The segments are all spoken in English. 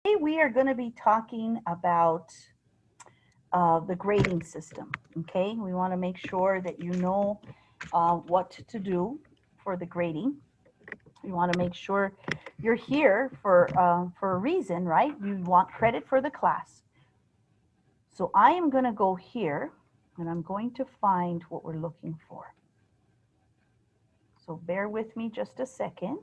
Today we are going to be talking about the grading system, okay? We want to make sure that you know what to do for the grading. We want to make sure you're here for a reason, right? You want credit for the class. So I am going to go here, and I'm going to find what we're looking for. So bear with me just a second.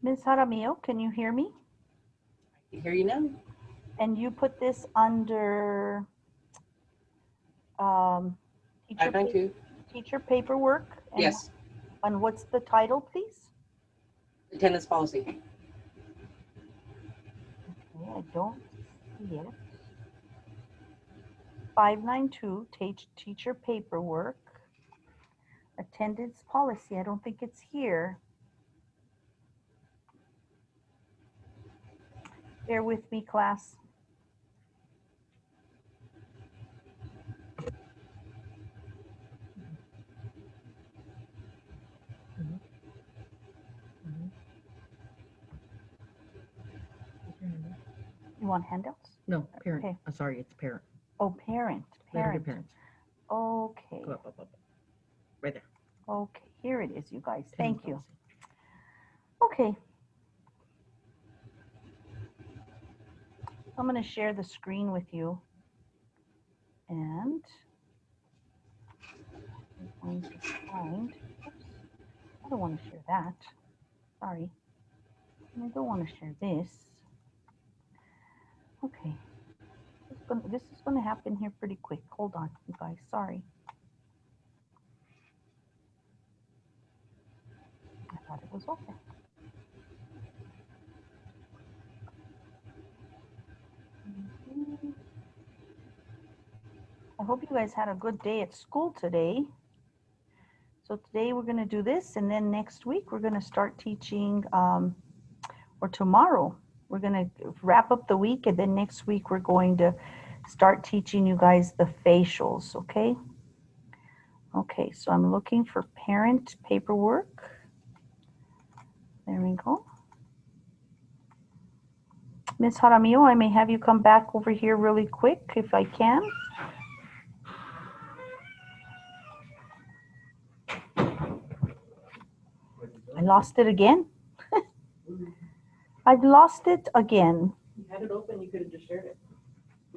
Ms. Jaramillo, can you hear me? I can hear you now. And you put this under teacher paperwork? And, yes. and what's the title, please? Attendance policy. Okay, I don't see it. 592, teacher paperwork. Attendance policy, I don't think it's here. Bear with me, class. You want handouts? No, parent. Okay. I'm sorry, it's parent. Oh, parent. Letter to parents. Okay. Go up. Right there. Okay, here it is, you guys. Attendance Thank you. policy. Okay. I'm going to share the screen with you. And I'm going to find, oops, I don't want to share that. Sorry. I don't want to share this. Okay. This is going to happen here pretty quick. Hold on, you guys. Sorry. I thought it was open. I hope you guys had a good day at school today. So today we're going to do this, and then next week we're going to start teaching, or tomorrow we're going to wrap up the week, and then next week we're going to start teaching you guys the facials, okay? Okay, so I'm looking for parent paperwork. There we go. Ms. Jaramillo, I may have you come back over here really quick if I can. I lost it again. I've lost it again. You had it open, you could have just shared it.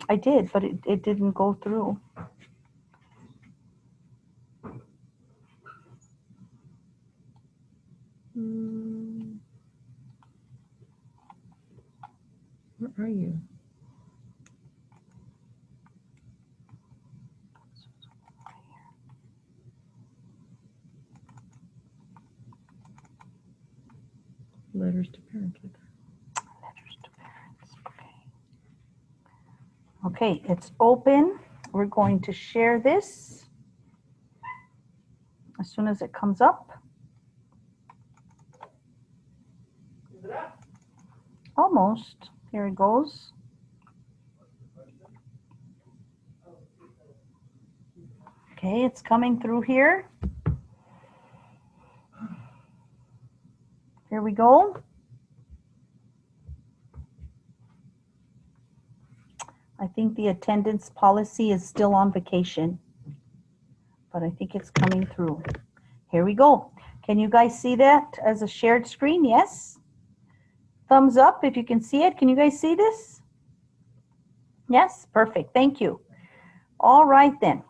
I did, but it didn't go through. Where are you? Letters to parents. Letters to parents. Okay. Okay, it's open. We're going to share this as soon as it comes up. Is it up? Almost. Here it goes. Okay, it's coming through here. Here we go. I think the attendance policy is still on vacation, but I think it's coming through. Here we go. Can you guys see that as a shared screen? Yes? Thumbs up if you can see it. Can you guys see this? Yes? Perfect. Thank you. All right then.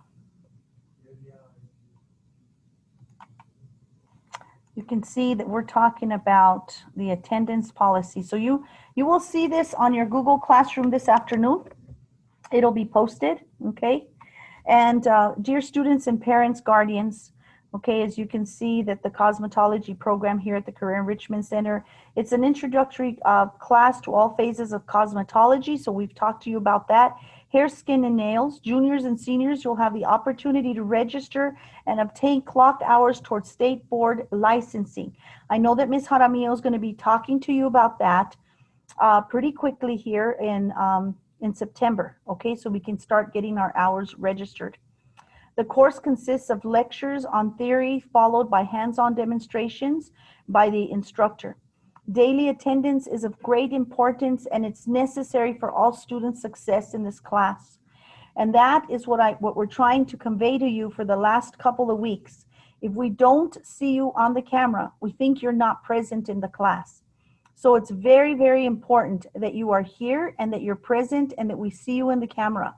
You can see that we're talking about the attendance policy. So you will see this on your Google Classroom this afternoon. It'll be posted, okay? And dear students and parents, guardians, Okay, as you can see that the cosmetology program here at the Career Enrichment Center, it's an introductory class to all phases of cosmetology. So we've talked to you about that. Hair, skin, and nails. Juniors and seniors, you'll have the opportunity to register and obtain clocked hours towards state board licensing. I know that Ms. Jaramillo is going to be talking to you about that pretty quickly here in September. Okay, so we can start getting our hours registered. The course consists of lectures on theory followed by hands-on demonstrations by the instructor. Daily attendance is of great importance and it's necessary for all students' success in this class. And that is what we're trying to convey to you for the last couple of weeks. If we don't see you on the camera, we think you're not present in the class. So it's very, very important that you are here and that you're present and that we see you in the camera.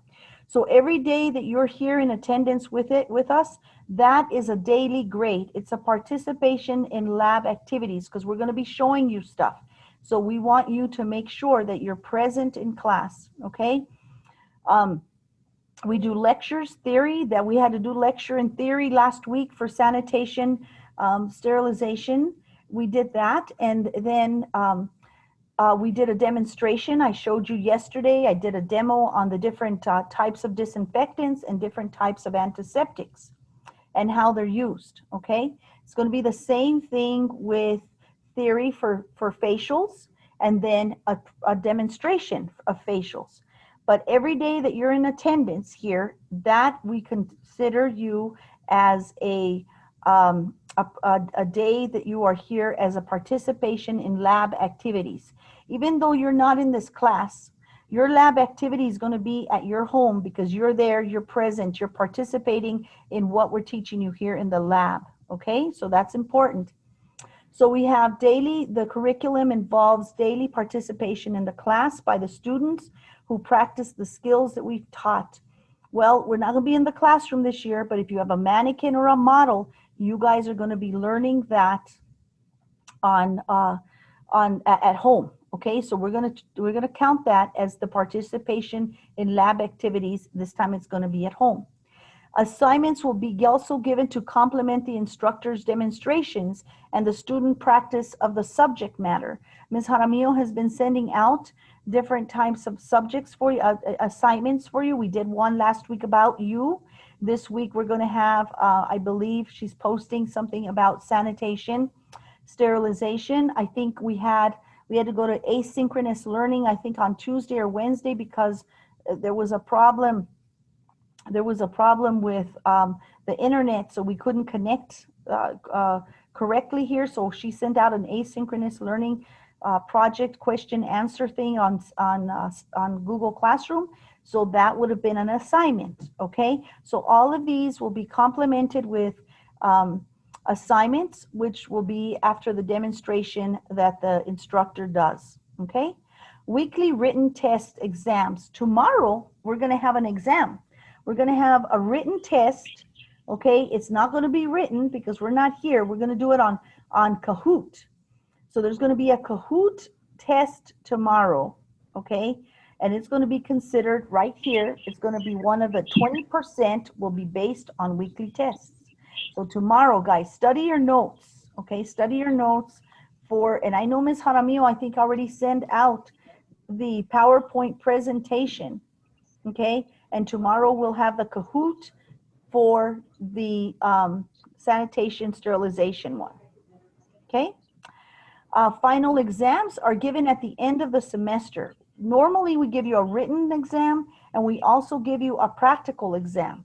So every day that you're here in attendance with us, that is a daily grade. It's a participation in lab activities because we're going to be showing you stuff. So we want you to make sure that you're present in class, okay? We do lectures, theory, that we had to do lecture in theory last week for sanitation, sterilization. We did that, and then we did a demonstration. I showed you yesterday. I did a demo on the different types of disinfectants and different types of antiseptics and how they're used, okay? It's going to be the same thing with theory for facials and then a demonstration of facials. But every day that you're in attendance here, that we consider you as a day that you are here as a participation in lab activities. Even though you're not in this class, your lab activity is going to be at your home because you're there, you're present, you're participating in what we're teaching you here in the lab. Okay, so that's important. So we have the curriculum involves daily participation in the class by the students who practice the skills that we've taught. Well, we're not going to be in the classroom this year, but if you have a mannequin or a model, you guys are going to be learning that at home. Okay, so we're gonna count that as the participation in lab activities. This time it's going to be at home. Assignments will be also given to complement the instructor's demonstrations and the student practice of the subject matter. Ms. Jaramillo has been sending out different types of subjects for you, assignments for you. We did one last week about you. This week we're going to have, I believe she's posting something about sanitation, sterilization. I think we had to go to asynchronous learning, I think on Tuesday or Wednesday, because there was a problem. There was a problem with the internet, so we couldn't connect correctly here. So she sent out an asynchronous learning project question answer thing on Google Classroom. So that would have been an assignment. Okay, so all of these will be complemented with assignments, which will be after the demonstration that the instructor does. Okay, weekly written test exams. Tomorrow we're going to have an exam. We're going to have a written test. Okay, it's not going to be written because we're not here. We're going to do it on Kahoot. So there's going to be a Kahoot test tomorrow. Okay, and it's going to be considered right here. It's going to be one of the 20% will be based on weekly tests. So tomorrow, guys, study your notes. Okay, study your notes and I know Ms. Jaramillo, I think already sent out the PowerPoint presentation. Okay, and tomorrow we'll have the Kahoot for the sanitation sterilization one. Okay, final exams are given at the end of the semester. Normally we give you a written exam and we also give you a practical exam.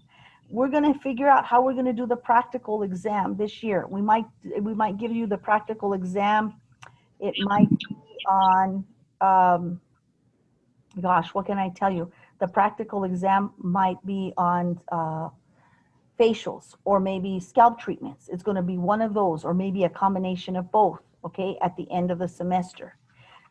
We're going to figure out how we're going to do the practical exam this year. We might give you the practical exam. It might be on, gosh, what can I tell you? The practical exam might be on facials or maybe scalp treatments. It's going to be one of those or maybe a combination of both, okay, at the end of the semester.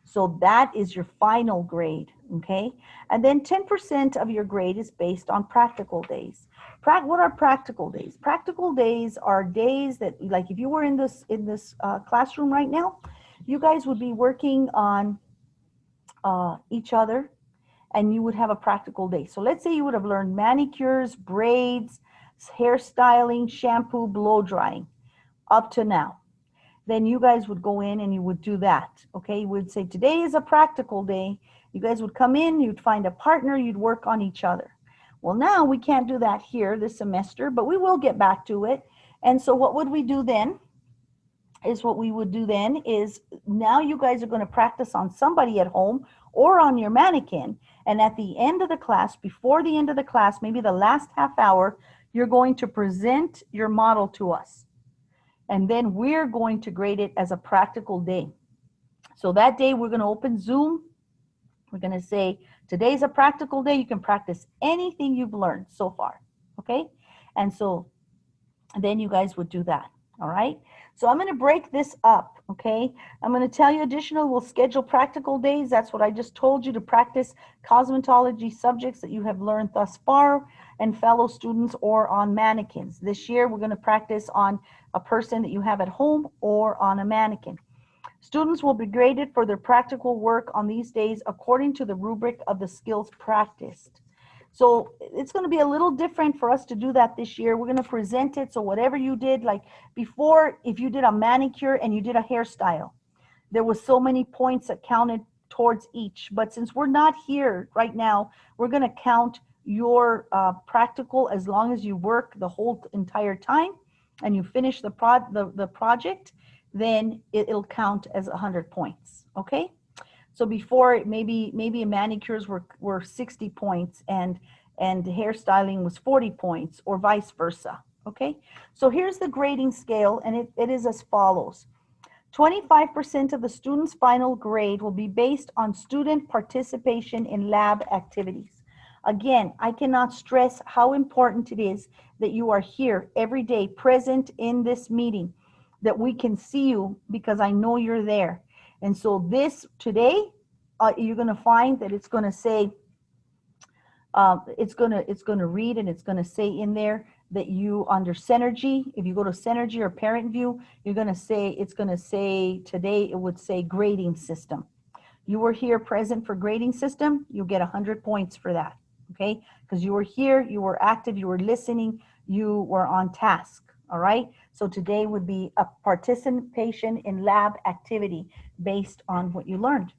So that is your final grade, okay? And then 10% of your grade is based on practical days. What are practical days? Practical days are days that, like if you were in this classroom right now, you guys would be working on each other and you would have a practical day. So let's say you would have learned manicures, braids, hairstyling, shampoo, blow drying, up to now. Then you guys would go in and you would do that. Okay, you would say today is a practical day. You guys would come in, you'd find a partner, you'd work on each other. Well, now we can't do that here this semester, but we will get back to it. And so what would we do then? What we would do then is now you guys are going to practice on somebody at home or on your mannequin. And at the end of the class, before the end of the class, maybe the last half hour, you're going to present your model to us. And then we're going to grade it as a practical day. So that day we're going to open Zoom. We're going to say, today's a practical day. You can practice anything you've learned so far. Okay? And so then you guys would do that. All right? So I'm going to break this up. Okay? I'm going to tell you additional, we'll schedule practical days. That's what I just told you, to practice cosmetology subjects that you have learned thus far, and fellow students, or on mannequins. This year we're going to practice on a person that you have at home or on a mannequin. Students will be graded for their practical work on these days according to the rubric of the skills practiced. So it's going to be a little different for us to do that this year. We're going to present it. So whatever you did, like before, if you did a manicure and you did a hairstyle, there was so many points that counted towards each. But since we're not here right now, we're going to count your practical as long as you work the whole entire time and you finish the project, then it'll count as 100 points. Okay? So before, maybe manicures were 60 points and hairstyling was 40 points, or vice versa. Okay? So here's the grading scale, and it is as follows. 25% of the student's final grade will be based on student participation in lab activities. Again, I cannot stress how important it is that you are here every day, present in this meeting, that we can see you, because I know you're there. And so this today, you're going to find that it's going to say, it's going to read, and it's going to say in there that you, under Synergy, if you go to Synergy or Parent View, you're going to say, it's going to say today, it would say grading system. You were here present for grading system, you'll get 100 points for that. Okay? Because you were here, you were active, you were listening, you were on task. All right? So today would be a participation in lab activity based on what you learned.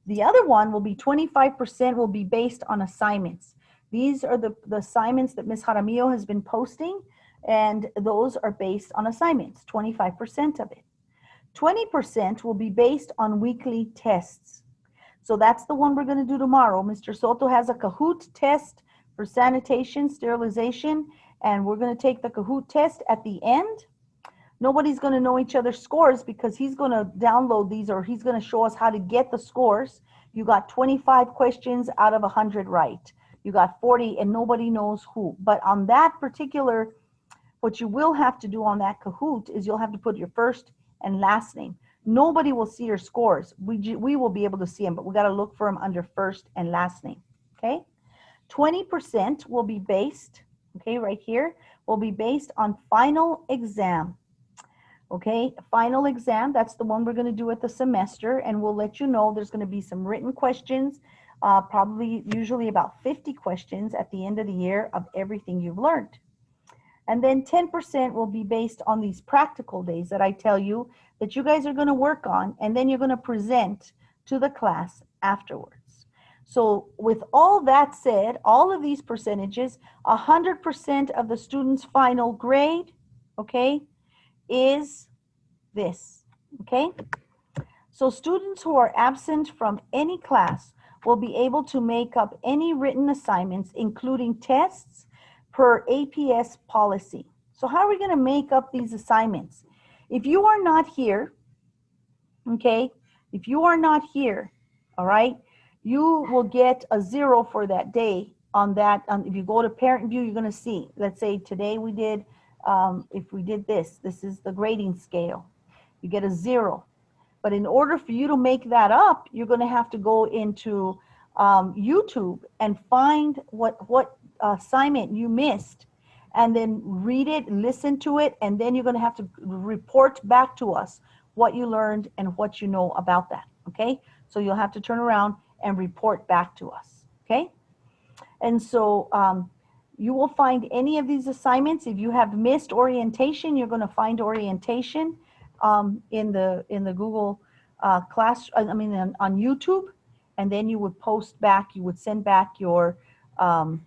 The other one will be 25% will be based on assignments. These are the assignments that Ms. Jaramillo has been posting, and those are based on assignments, 25% of it. 20% will be based on weekly tests. So that's the one we're going to do tomorrow. Mr. Soto has a Kahoot test for sanitation, sterilization, and we're going to take the Kahoot test at the end. Nobody's going to know each other's scores because he's going to download these, or he's going to show us how to get the scores. You got 25 questions out of 100 right. You got 40 and nobody knows who. But on that particular, what you will have to do on that Kahoot is you'll have to put your first and last name. Nobody will see your scores. We will be able to see them, but we got to look for them under first and last name. Okay? 20% will be based, okay, right here, will be based on final exam. Okay, final exam, that's the one we're going to do at the semester, and we'll let you know there's going to be some written questions, probably usually about 50 questions at the end of the year of everything you've learned. And then 10% will be based on these practical days that I tell you that you guys are going to work on, and then you're going to present to the class afterwards. So with all that said, all of these percentages, 100% of the student's final grade, okay, is this, okay? So students who are absent from any class will be able to make up any written assignments, including tests, per APS policy. So how are we going to make up these assignments? If you are not here, okay, if you are not here, all right, you will get a 0 for that day on that. If you go to Parent View, you're going to see, let's say today we did, if we did this is the grading scale. You get a 0. But in order for you to make that up, you're going to have to go into YouTube and find what assignment you missed, and then read it, listen to it, and then you're going to have to report back to us what you learned and what you know about that, okay? So you'll have to turn around and report back to us, okay? And so You will find any of these assignments. If you have missed orientation, you're going to find orientation in the Google on YouTube, and then you would post back, you would send back your um,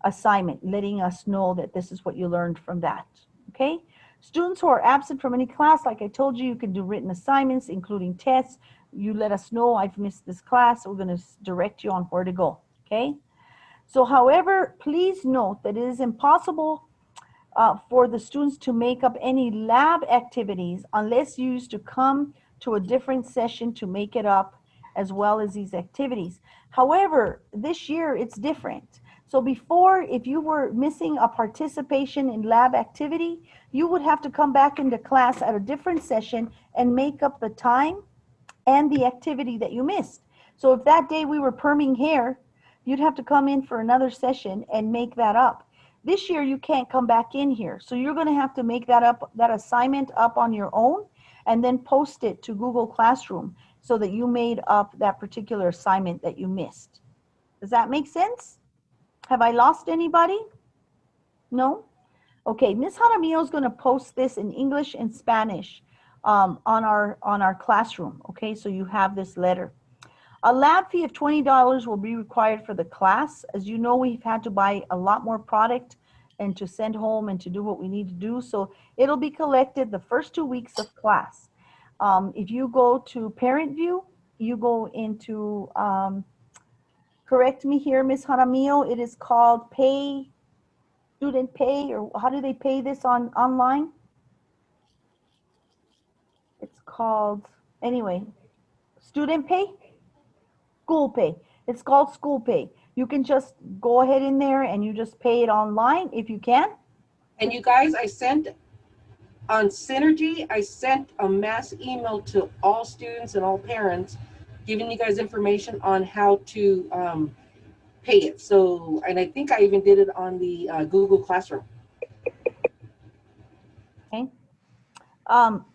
assignment, letting us know that this is what you learned from that. Okay? Students who are absent from any class, like I told you, you can do written assignments, including tests. You let us know, I've missed this class. We're going to direct you on where to go. Okay? So, however, please note that it is impossible for the students to make up any lab activities unless you used to come to a different session to make it up, as well as these activities. However, this year it's different. So before, if you were missing a participation in lab activity, you would have to come back into class at a different session and make up the time and the activity that you missed. So if that day we were perming hair, you'd have to come in for another session and make that up. This year you can't come back in here. So you're going to have to make that up, that assignment up on your own, and then post it to Google Classroom so that you made up that particular assignment that you missed. Does that make sense? Have I lost anybody? No? Okay, Ms. Jaramillo is going to post this in English and Spanish on our classroom. Okay, so you have this letter. A lab fee of $20 will be required for the class. As you know, we've had to buy a lot more product and to send home and to do what we need to do. So it'll be collected the first 2 weeks of class. If you go to Parent View, you go into, correct me here, Ms. Jaramillo, it is called Pay, Student Pay, or how do they pay this online? It's called, anyway, Student Pay? School Pay. It's called School Pay. You can just go ahead in there and you just pay it online if you can. And you guys, I sent on Synergy, I sent a mass email to all students and all parents, giving you guys information on how to pay it. So, and I think I even did it on the Google Classroom. Okay.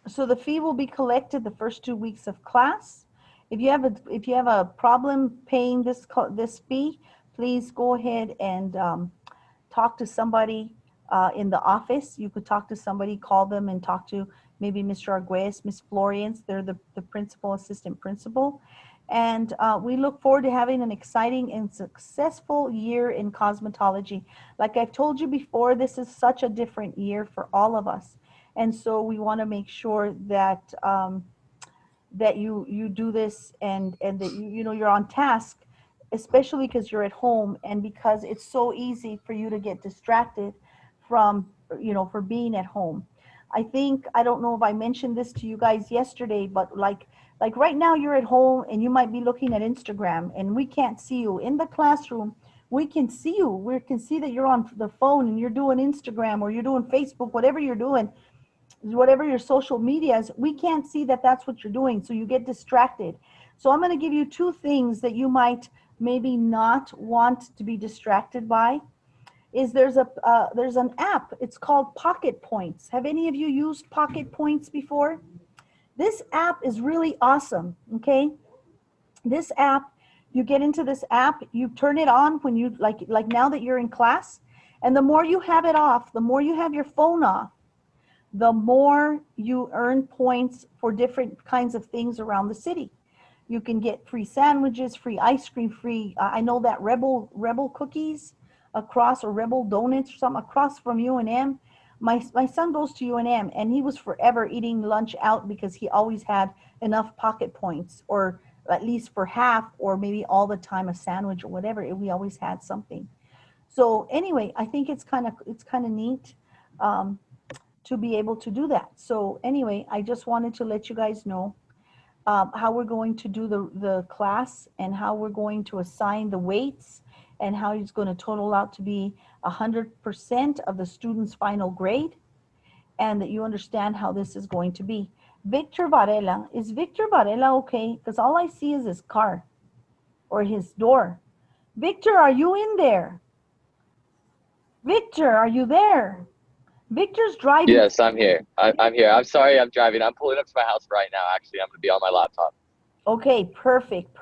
So the fee will be collected the first 2 weeks of class. If you have a problem paying this fee, please go ahead and talk to somebody in the office. You could talk to somebody, call them and talk to maybe Mr. Arguez, Ms. Florians. They're the principal, assistant principal. And we look forward to having an exciting and successful year in cosmetology. Like I've told you before, this is such a different year for all of us. And so we want to make sure that that you do this and that you know you're on task, especially because you're at home and because it's so easy for you to get distracted from for being at home. I think, I don't know if I mentioned this to you guys yesterday, but like right now you're at home and you might be looking at Instagram and we can't see you in the classroom. We can see you. We can see that you're on the phone and you're doing Instagram or you're doing Facebook, whatever you're doing, whatever your social media is. We can't see that that's what you're doing, so you get distracted. So I'm going to give you two things that you might maybe not want to be distracted by. There's an app. It's called Pocket Points. Have any of you used Pocket Points before? This app is really awesome. Okay, this app, you get into this app, you turn it on when you like now that you're in class, and the more you have it off, the more you have your phone off, the more you earn points for different kinds of things around the city. You can get free sandwiches, free ice cream, free, I know that Rebel cookies across, or Rebel donuts or something across from UNM. My son goes to UNM and he was forever eating lunch out because he always had enough pocket points, or at least for half or maybe all the time a sandwich or whatever. We always had something. So anyway, I think it's kind of neat. To be able to do that. So anyway, I just wanted to let you guys know how we're going to do the class and how we're going to assign the weights and how it's going to total out to be 100% of the student's final grade, and that you understand how this is going to be. Victor Varela, is Victor Varela okay? Because all I see is his car or his door. Victor, are you in there? Victor, are you there? Victor's driving. Yes, I'm here. I'm here. I'm sorry, I'm driving. I'm pulling up to my house right now, actually. I'm going to be on my laptop. Okay, perfect.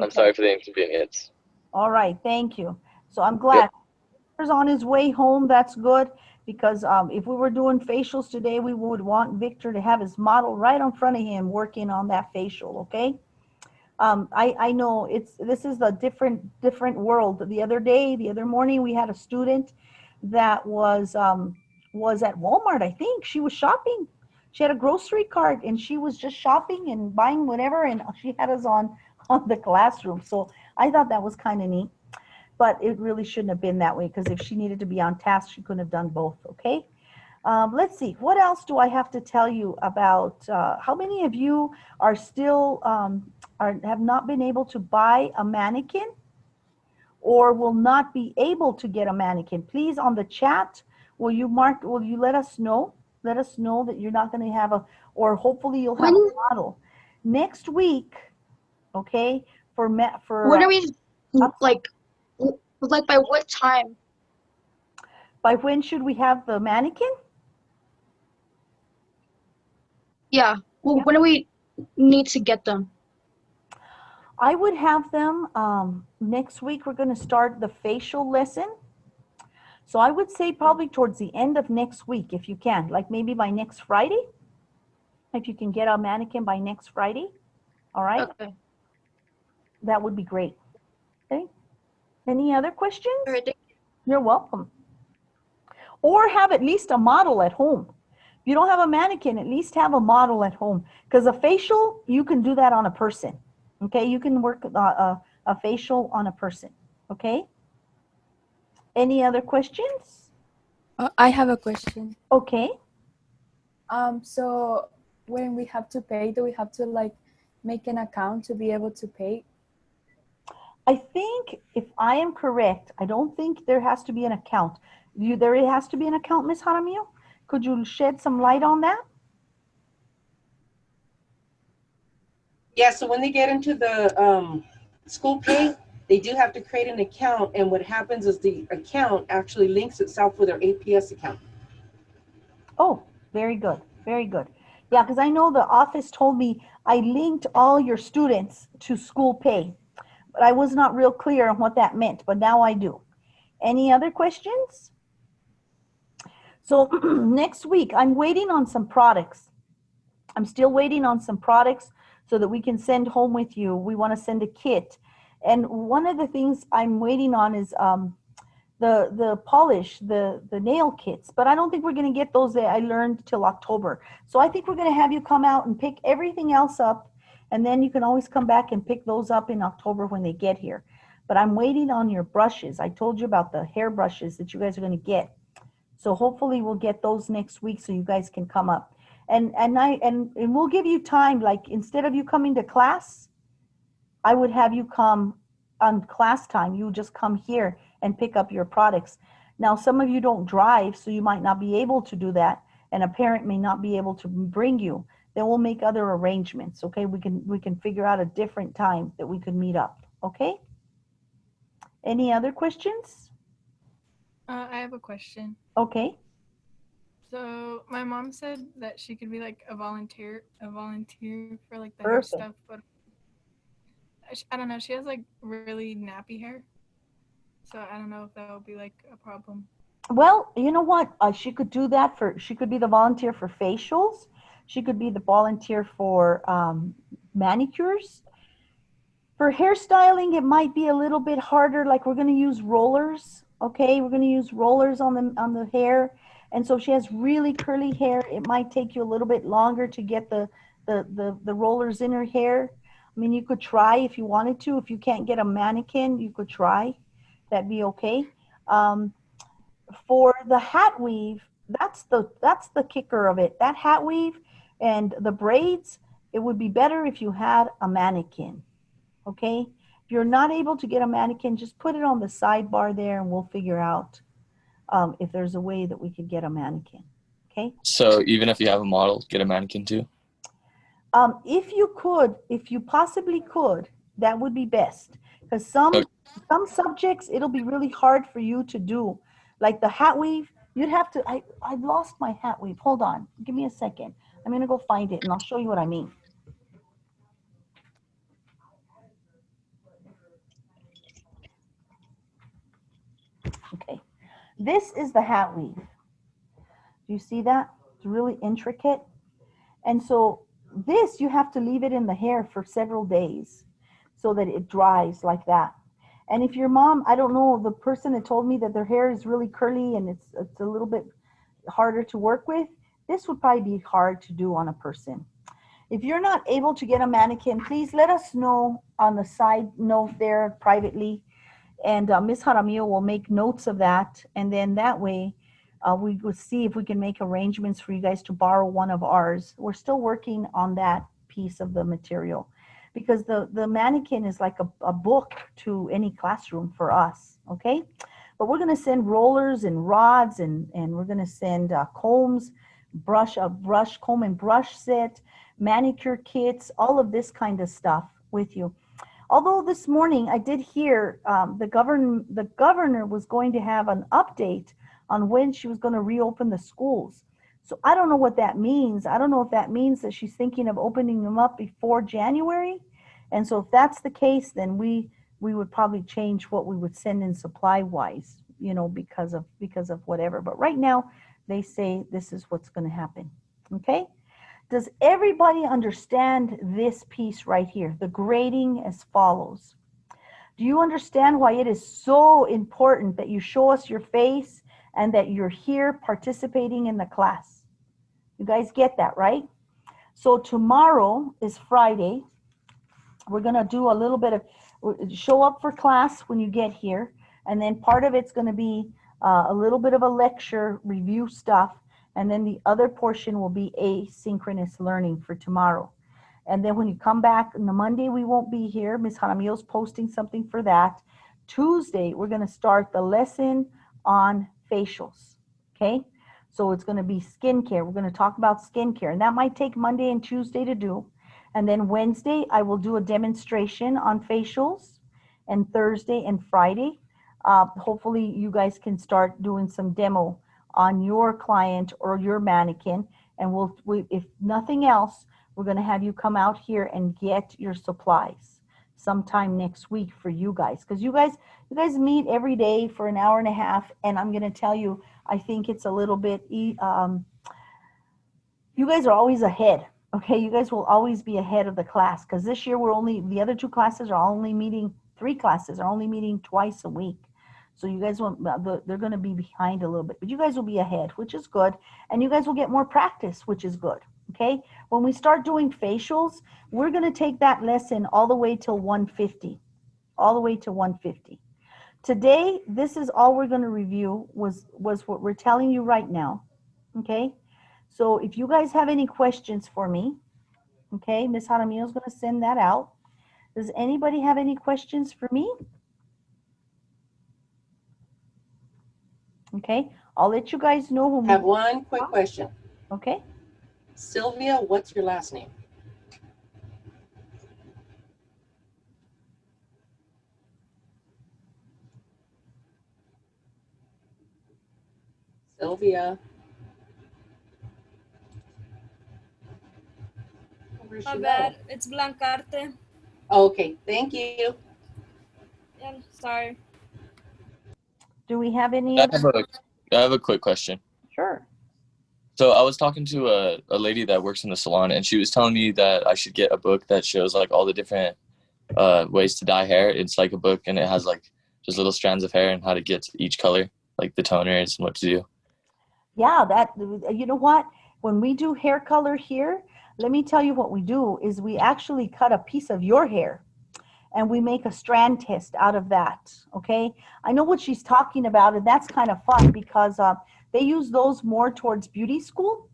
I'm sorry for the inconvenience. All right, thank you. So I'm glad. Yep. on his way home, that's good, because if we were doing facials today, we would want Victor to have his model right in front of him working on that facial, okay? I know this is a different world. The other morning, we had a student that was at Walmart, I think. She was shopping. She had a grocery cart and she was just shopping and buying whatever, and she had us on the classroom. So I thought that was kind of neat, but it really shouldn't have been that way, because if she needed to be on task, she couldn't have done both, okay? Let's see, what else do I have to tell you about? How many of you are still have not been able to buy a mannequin or will not be able to get a mannequin? Please, on the chat, will you let us know? Let us know that you're not going to have or hopefully you'll have When a model. Next week, okay, when are we I'm sorry, like by what time? by when should we have the mannequin? Yeah. Well, when do we need to get them? I would have them next week. We're going to start the facial lesson. So I would say probably towards the end of next week, if you can, like maybe by next Friday, if you can get a mannequin by next Friday. All right. Okay. That would be great. Okay. Any other questions? All right. You're welcome. Or have at least a model at home. If you don't have a mannequin, at least have a model at home. Because a facial, you can do that on a person. Okay. You can work a facial on a person. Okay. Any other questions? I have a question. Okay. So when we have to pay, do we have to like make an account to be able to pay? I think if I am correct, I don't think there has to be an account. There has to be an account, Ms. Jaramillo? Could you shed some light on that? Yeah, so when they get into the school pay, they do have to create an account, and what happens is the account actually links itself with their APS account. Oh, very good. Very good. Yeah, because I know the office told me I linked all your students to school pay, but I was not real clear on what that meant, but now I do. Any other questions? So next week, I'm waiting on some products. I'm still waiting on some products so that we can send home with you. We want to send a kit. And one of the things I'm waiting on is the polish, the nail kits. But I don't think we're going to get those, I learned, till October. So I think we're going to have you come out and pick everything else up. And then you can always come back and pick those up in October when they get here. But I'm waiting on your brushes. I told you about the hair brushes that you guys are going to get. So hopefully we'll get those next week so you guys can come up. And we'll give you time, like instead of you coming to class, I would have you come on class time. You just come here and pick up your products. Now, some of you don't drive, so you might not be able to do that, and a parent may not be able to bring you. Then we'll make other arrangements, okay? We can figure out a different time that we could meet up, okay? Any other questions? I have a question. Okay. So my mom said that she could be like a volunteer for like the hair Perfect. stuff, but I don't know. She has like really nappy hair, so I don't know if that would be like a problem. Well, you know what? She could do that she could be the volunteer for facials. She could be the volunteer for manicures. For hairstyling, it might be a little bit harder. Like we're going to use rollers. Okay, we're going to use rollers on the hair. And so if she has really curly hair, it might take you a little bit longer to get the rollers in her hair. I mean, you could try if you wanted to. If you can't get a mannequin, you could try. That'd be okay. For the hat weave, that's the kicker of it. That hat weave and the braids, it would be better if you had a mannequin. Okay? If you're not able to get a mannequin, just put it on the sidebar there and we'll figure out if there's a way that we could get a mannequin. Okay? So even if you have a model, get a mannequin too? If you possibly could, that would be best. Because some subjects, it'll be really hard for you to do. Like the hat weave, you'd have to, I lost my hat weave. Hold on. Give me a second. I'm going to go find it and I'll show you what I mean. Okay. This is the hat weave. Do you see that? It's really intricate. And so this, you have to leave it in the hair for several days so that it dries like that. And if your mom, I don't know, the person that told me that their hair is really curly and it's a little bit harder to work with, this would probably be hard to do on a person. If you're not able to get a mannequin, please let us know on the side note there privately, and Ms. Jaramillo will make notes of that, and then that way we will see if we can make arrangements for you guys to borrow one of ours. We're still working on that piece of the material because the mannequin is like a book to any classroom for us, okay? But we're going to send rollers and rods, and we're going to send combs, brush, comb and brush set, manicure kits, all of this kind of stuff with you. Although this morning I did hear the governor was going to have an update on when she was going to reopen the schools. So I don't know what that means. I don't know if that means that she's thinking of opening them up before January. And so if that's the case, then we would probably change what we would send in supply wise, you know, because of whatever. But right now they say this is what's going to happen. Okay? Does everybody understand this piece right here? The grading as follows. Do you understand why it is so important that you show us your face and that you're here participating in the class? You guys get that, right? So tomorrow is Friday. We're going to do a little bit of, show up for class when you get here. And then part of it's going to be a little bit of a lecture, review stuff. And then the other portion will be asynchronous learning for tomorrow. And then when you come back on the Monday, we won't be here. Ms. Jaramillo's posting something for that. Tuesday, we're going to start the lesson on facials. Okay? So it's going to be skincare. We're going to talk about skincare. And that might take Monday and Tuesday to do. And then Wednesday, I will do a demonstration on facials. And Thursday and Friday, hopefully you guys can start doing some demo on your client or your mannequin. And if nothing else, we're going to have you come out here and get your supplies sometime next week for you guys. Because you guys meet every day for an hour and a half. And I'm going to tell you, I think it's a little bit, you guys are always ahead. Okay, you guys will always be ahead of the class. Because this year the other two classes are only meeting, 3 classes are only meeting twice a week. So you guys they're going to be behind a little bit, but you guys will be ahead, which is good. And you guys will get more practice, which is good. Okay. When we start doing facials, we're going to take that lesson all the way till 150, all the way to 150. Today, this is all we're going to review was what we're telling you right now. Okay. So if you guys have any questions for me, okay, Ms. Jaramillo is going to send that out. Does anybody have any questions for me? Okay, I'll let you guys know when I have one quick question. Okay. Sylvia, what's your last name? Sylvia. Where'd My she go? bad. It's Blancarte. Okay, thank you. Yeah, sorry. Do we have any I other? have a quick question. Sure. So I was talking to a lady that works in the salon, and she was telling me that I should get a book that shows like all the different ways to dye hair. It's like a book, and it has like just little strands of hair and how to get to each color, like the toners and what to do. Yeah, you know what? When we do hair color here, let me tell you what we do is we actually cut a piece of your hair and we make a strand test out of that. Okay. I know what she's talking about, and that's kind of fun because they use those more towards beauty school.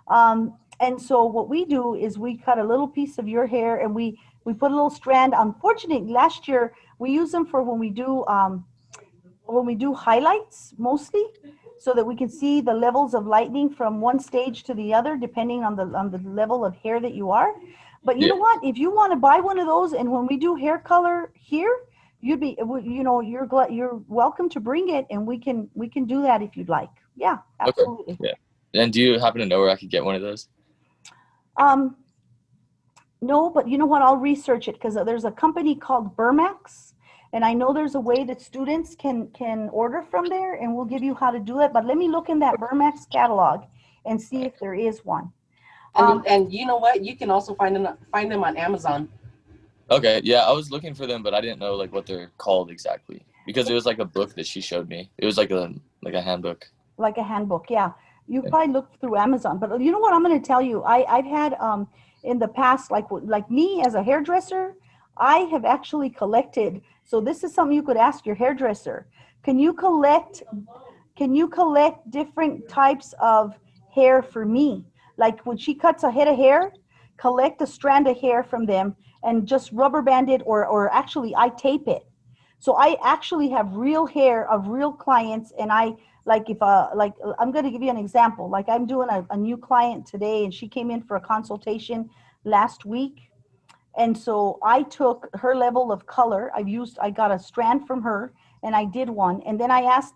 And so what we do is we cut a little piece of your hair and we put a little strand. Unfortunately, last year we use them for when we do highlights mostly, so that we can see the levels of lightening from one stage to the other, depending on the level of hair that you are. But you know what? If you want to buy one of those, and when we do hair color here, you'd be, you know, you're welcome to bring it, and we can do that if you'd like. Yeah, absolutely. Okay. Yeah. And do you happen to know where I could get one of those? No, but you know what? I'll research it because there's a company called Burmax, And I know there's a way that students can order from there, and we'll give you how to do it. But let me look in that Burmax catalog and see if there is one. And you know what? You can also find them on Amazon. Okay, yeah, I was looking for them, but I didn't know like what they're called exactly because it was like a book that she showed me. It was like a handbook. Like a handbook, yeah. You probably look through Amazon, but you know what I'm going to tell you? I've had in the past, like me as a hairdresser, I have actually collected. So this is something you could ask your hairdresser. Can you collect different types of hair for me? Like when she cuts a head of hair, collect a strand of hair from them and just rubber band it, or actually I tape it. So I actually have real hair of real clients, and I like if like I'm going to give you an example. Like I'm doing a new client today, and she came in for a consultation last week. And so I took her level of color. I got a strand from her and I did one. And then I asked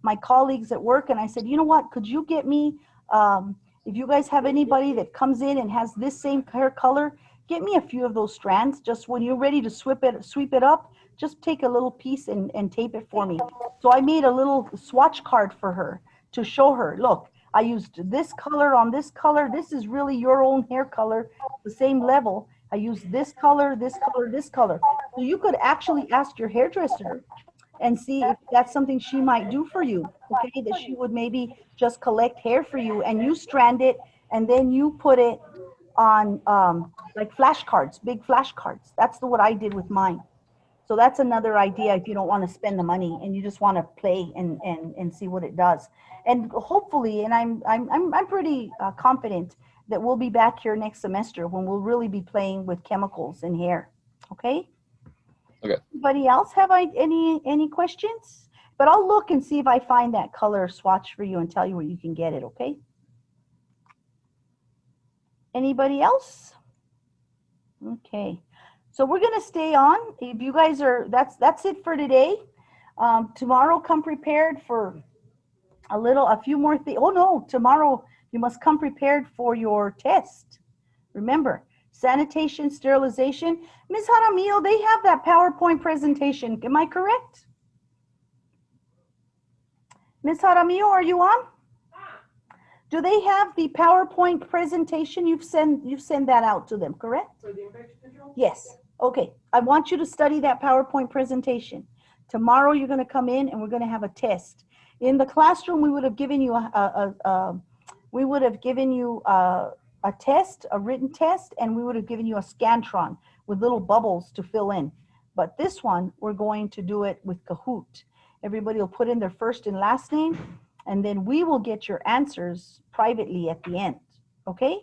my colleagues at work, and I said, you know what, could you get me, if you guys have anybody that comes in and has this same hair color, get me a few of those strands. Just when you're ready to sweep it up, just take a little piece and tape it for me. So I made a little swatch card for her to show her, look, I used this color on this color. This is really your own hair color, the same level. I use this color, this color, this color. So you could actually ask your hairdresser and see if that's something she might do for you. Okay, that she would maybe just collect hair for you and you strand it, and then you put it on like flashcards, big flashcards. That's what I did with mine. So that's another idea if you don't want to spend the money and you just want to play and see what it does. And hopefully, and I'm pretty confident that we'll be back here next semester when we'll really be playing with chemicals in hair. Okay? Okay. Anybody else have any questions? But I'll look and see if I find that color swatch for you and tell you where you can get it, okay? Anybody else? Okay. So we're going to stay on. If you guys are, that's it for today. Tomorrow, come prepared for a few more things. Oh no, tomorrow you must come prepared for your test. Remember, sanitation, sterilization. Ms. Jaramillo, they have that PowerPoint presentation. Am I correct? Ms. Jaramillo, are you on? Do they have the PowerPoint presentation? You've sent that out to them, correct? For the infection control? Yes. Okay. I want you to study that PowerPoint presentation. Tomorrow you're going to come in and we're going to have a test. In the classroom, we would have given you a test, a written test, and we would have given you a Scantron with little bubbles to fill in. But this one, we're going to do it with Kahoot. Everybody will put in their first and last name, and then we will get your answers privately at the end. Okay?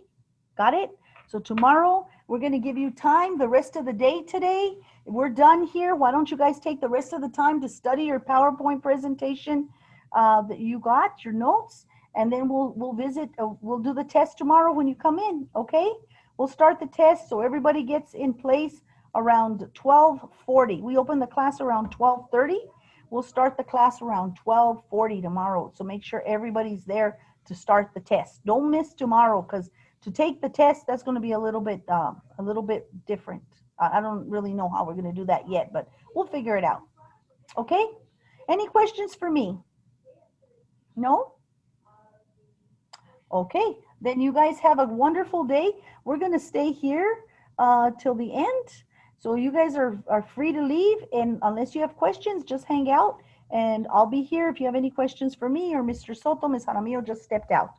Got it? So tomorrow, we're going to give you time the rest of the day today. We're done here. Why don't you guys take the rest of the time to study your PowerPoint presentation that you got, your notes, and then we'll do the test tomorrow when you come in, okay? We'll start the test so everybody gets in place around 12:40. We open the class around 12:30. We'll start the class around 12:40 tomorrow. So make sure everybody's there to start the test. Don't miss tomorrow, because to take the test, that's going to be a little bit different. I don't really know how we're going to do that yet, but we'll figure it out. Okay? Any questions for me? No? Okay, then you guys have a wonderful day. We're going to stay here till the end. So you guys are free to leave, and unless you have questions, just hang out, and I'll be here if you have any questions for me or Mr. Soto. Ms. Jaramillo just stepped out.